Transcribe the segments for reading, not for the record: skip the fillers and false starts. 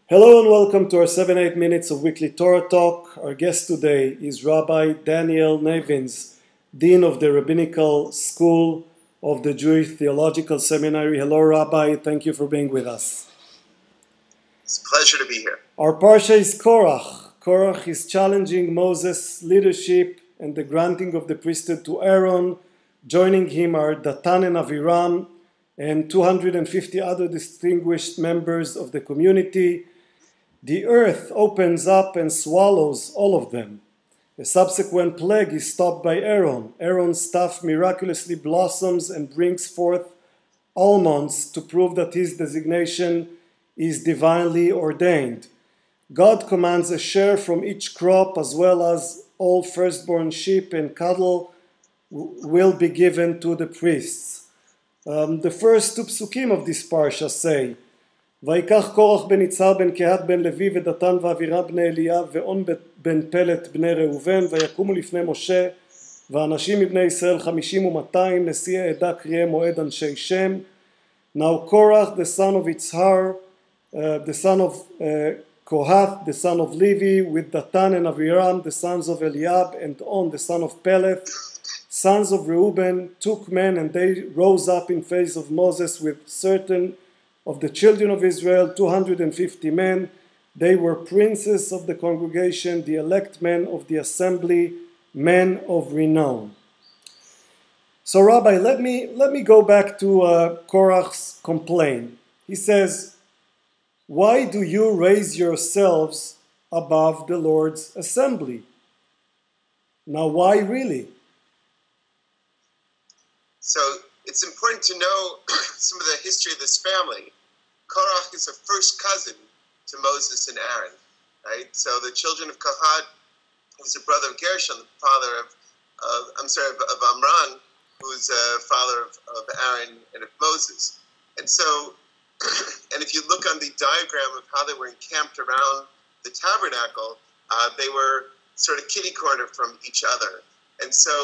Hello and welcome to our 7-8 minutes of weekly Torah talk. Our guest today is Rabbi Daniel Nevins, Dean of the Rabbinical School of the Jewish Theological Seminary. Hello, Rabbi. Thank you for being with us. It's a pleasure to be here. Our parsha is Korach. Korach is challenging Moses' leadership and the granting of the priesthood to Aaron. Joining him are Datan and Aviram and 250 other distinguished members of the community. The earth opens up and swallows all of them. A subsequent plague is stopped by Aaron. Aaron's staff miraculously blossoms and brings forth almonds to prove that his designation is divinely ordained. God commands a share from each crop, as well as all firstborn sheep and cattle will be given to the priests. The first two psukim of this parsha say, ויקח קורח בן יצהר בן קהת בן לוי ודתן ואבירם בני אליאב ואון בן פלט בני ראובן ויקומו לפני משה ואנשים מבני ישראל 50 ו200 נשיאי עדה קריאי מועד אנשי שם. Now Korach, the son of Yitzhar, the son of Kohath, the son of Levi, with Datan and Aviram, the sons of Eliab, and On, the son of Peleth, sons of Reuben, took men, and they rose up in face of Moses with certain of the children of Israel, 250 men. They were princes of the congregation, the elect men of the assembly, men of renown. So, Rabbi, let me go back to Korach's complaint. He says, why do you raise yourselves above the Lord's assembly? Now, why really? So it's important to know some of the history of this family. Korach is a first cousin to Moses and Aaron, right? So the children of Kohath, who's a brother of Gershon, the father of Amram, who's a father of Aaron and of Moses. And so, and if you look on the diagram of how they were encamped around the tabernacle, they were sort of kitty corner from each other. And so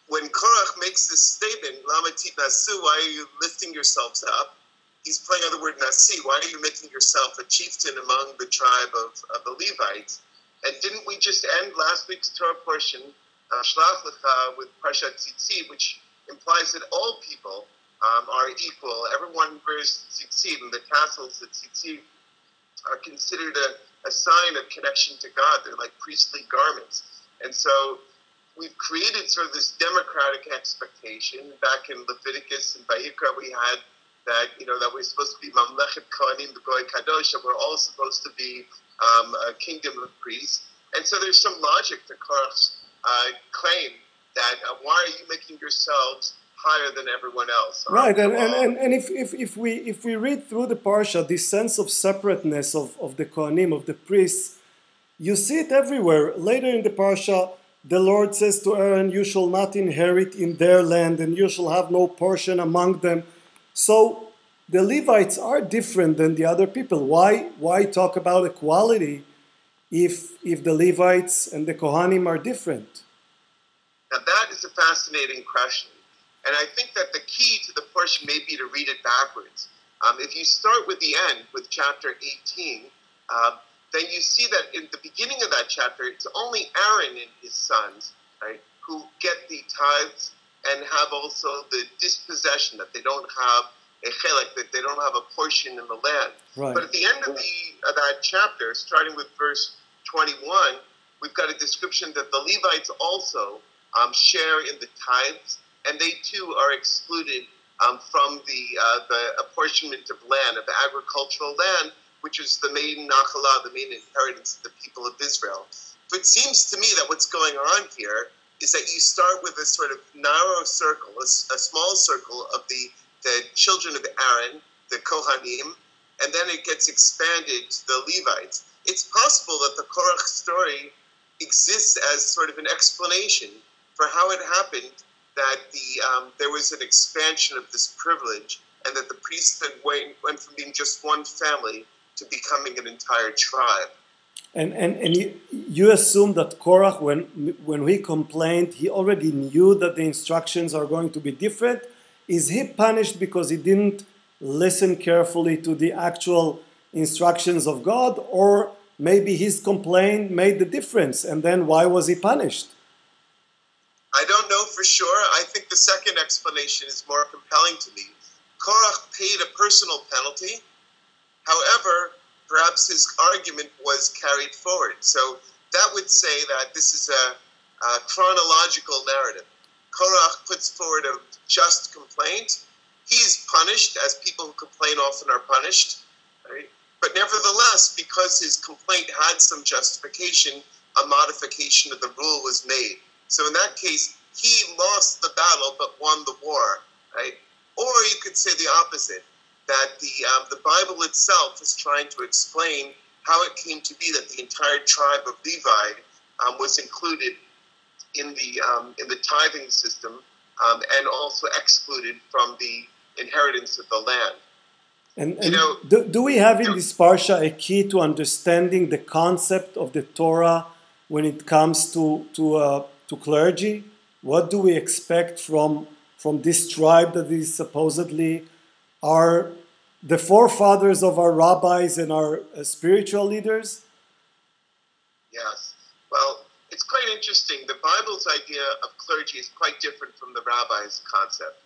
when Korach makes this statement, Lama titnasu, why are you lifting yourselves up? He's playing on the word nasi. Why are you making yourself a chieftain among the tribe of the Levites? And didn't we just end last week's Torah portion, Shlach Lecha, with Parashat Tzitzit, which implies that all people are equal. Everyone wears tzitzit, and the tassels of tzitzit are considered a sign of connection to God. They're like priestly garments. And so we've created sort of this democratic expectation. Back in Leviticus and Vayikra, we had that, that we're supposed to be Mamlechet Kohanim B'Goy Kadosh, and we're all supposed to be a kingdom of priests. And so there's some logic to Korach's claim that why are you making yourselves higher than everyone else? Right, and if we read through the parsha, this sense of separateness of the Kohanim, of the priests, you see it everywhere. Later in the parsha, the Lord says to Aaron, you shall not inherit in their land, and you shall have no portion among them. So the Levites are different than the other people. Why talk about equality if the Levites and the Kohanim are different? Now that is a fascinating question. And I think that the key to the portion may be to read it backwards. If you start with the end, with chapter 18, then you see that in the beginning of that chapter, it's only Aaron and his sons, right, who get the tithes and have also the dispossession, that they don't have a chelek, that they don't have a portion in the land. Right. But at the end of that chapter, starting with verse 21, we've got a description that the Levites also share in the tithes, and they too are excluded from the apportionment of land, of agricultural land, which is the main nachalah, the main inheritance of the people of Israel. So it seems to me that what's going on here is that you start with a sort of narrow circle, a small circle of the children of Aaron, the Kohanim, and then it gets expanded to the Levites. It's possible that the Korach story exists as sort of an explanation for how it happened that there was an expansion of this privilege, and that the priesthood went from being just one family to becoming an entire tribe. And you assume that Korach, when he complained, he already knew that the instructions are going to be different? Is he punished because he didn't listen carefully to the actual instructions of God, or maybe his complaint made the difference, and then why was he punished? I don't know for sure. I think the second explanation is more compelling to me. Korach paid a personal penalty. However, perhaps his argument was carried forward. So that would say that this is a chronological narrative. Korach puts forward a just complaint. He's punished, as people who complain often are punished. Right? But nevertheless, because his complaint had some justification, a modification of the rule was made. So in that case, he lost the battle but won the war. Right? Or you could say the opposite, that the Bible itself is trying to explain how it came to be that the entire tribe of Levi was included in the tithing system and also excluded from the inheritance of the land. And do we have in this parsha a key to understanding the concept of the Torah when it comes to clergy? What do we expect from this tribe that is supposedly are the forefathers of our rabbis and our spiritual leaders? Yes. Well, it's quite interesting. The Bible's idea of clergy is quite different from the rabbi's concept.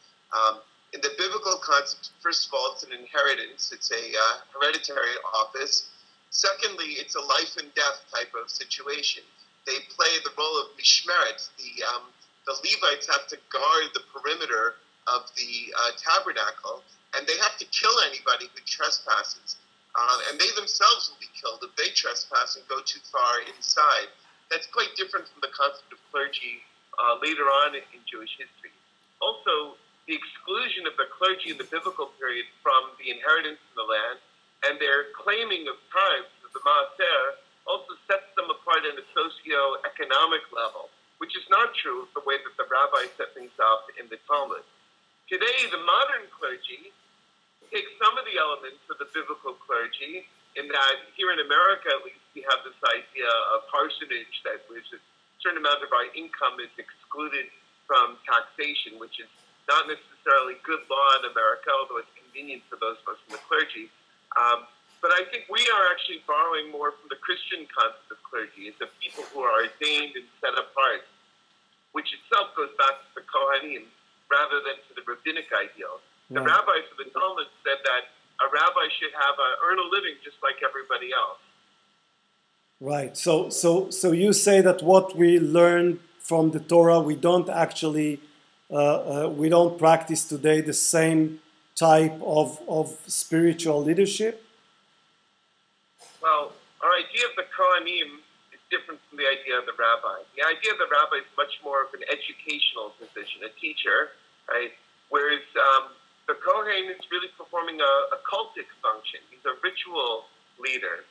In the biblical concept, first of all, it's an inheritance. It's a hereditary office. Secondly, it's a life and death type of situation. They play the role of mishmeret. The Levites have to guard the perimeter of the tabernacle, and they have to kill anybody who trespasses. And they themselves will be killed if they trespass and go too far inside. That's quite different from the concept of clergy later on in Jewish history. Also, the exclusion of the clergy in the biblical period from the inheritance of the land and their claiming of tithes of the maaser also sets them apart at a socio-economic level, which is not true of the way that the rabbis set things up in the Talmud. Today, the modern clergy takes some of the elements of the biblical clergy, in that here in America, at least, we have this idea of parsonage, that a certain amount of our income is excluded from taxation, which is not necessarily good law in America, although it's convenient for those of us in the clergy. But I think we are actually borrowing more from the Christian concept of clergy. It's the people who are ordained and set apart, which itself goes back to the Kohanim rather than to the rabbinic ideal. The rabbis of the Talmud said that a rabbi should earn a living just like everybody else. Right. So you say that what we learn from the Torah, we don't actually we don't practice today the same type of spiritual leadership? Well, our idea of the Kohanim is different from the idea of the rabbi. The idea of the rabbi is much more of an educational position, a teacher, right? Whereas the Kohen is really performing a cultic function. He's a ritual leader.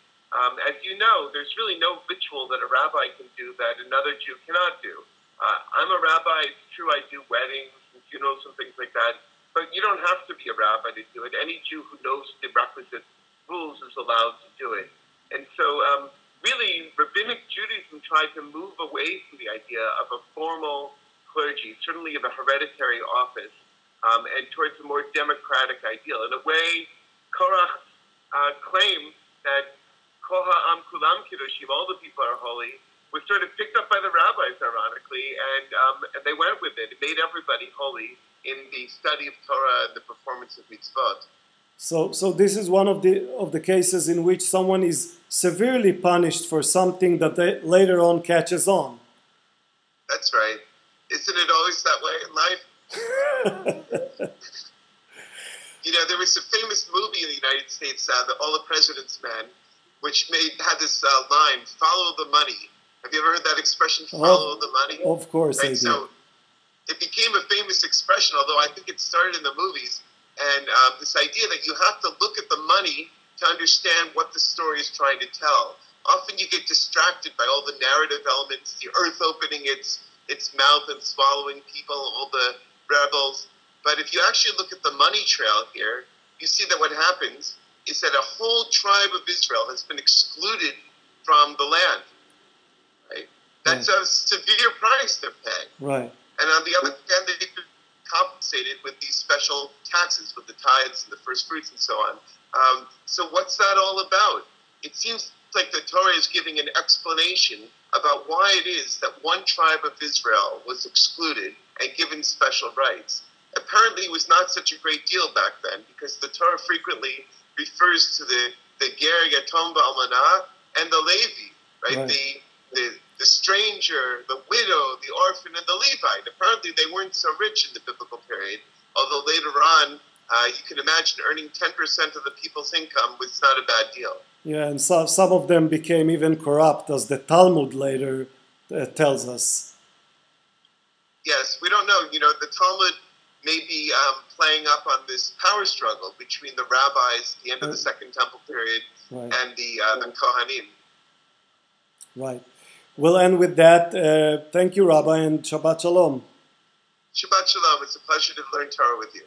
As you know, there's really no ritual that a rabbi can do that another Jew cannot do. I'm a rabbi. It's true I do weddings and funerals and things like that, but you don't have to be a rabbi to do it. Any Jew who knows the requisite rules is allowed to do it. And so really, Rabbinic Judaism tried to move away from the idea of a formal clergy, certainly of a hereditary office, and towards a more democratic ideal. In a way, Korach's claim that Kol ha'am kulam kiddushim, all the people are holy, was sort of picked up by the rabbis, ironically, and they went with it. It made everybody holy in the study of Torah and the performance of mitzvot. So this is one of the cases in which someone is severely punished for something that they later on catches on. That's right. Isn't it always that way in life? There was a famous movie in the United States, All the President's Men, which had this line, "Follow the money." Have you ever heard that expression, "follow the money"? Of course, right? I did. So it became a famous expression, although I think it started in the movies. And this idea that you have to look at the money to understand what the story is trying to tell. Often you get distracted by all the narrative elements, the earth opening its mouth and swallowing people, all the rebels. But if you actually look at the money trail here, you see that what happens is that a whole tribe of Israel has been excluded from the land. Right? That's a severe price they're paying. Right. And on the other hand, they've been compensated with these special taxes, with the tithes and the first fruits and so on. So what's that all about? It seems like the Torah is giving an explanation about why it is that one tribe of Israel was excluded and given special rights. Apparently it was not such a great deal back then, because the Torah frequently refers to the Ger Yatom Ba'almanah and the Levi, right? The stranger, the widow, the orphan, and the Levite. Apparently they weren't so rich in the biblical period, although later on, you can imagine earning 10% of the people's income was not a bad deal. Yeah, and some of them became even corrupt, as the Talmud later tells us. Yes, we don't know. The Talmud may be playing up on this power struggle between the rabbis at the end of the Second Temple period and the Kohanim. Right. We'll end with that. Thank you, Rabbi, and Shabbat Shalom. Shabbat Shalom. It's a pleasure to learn Torah with you.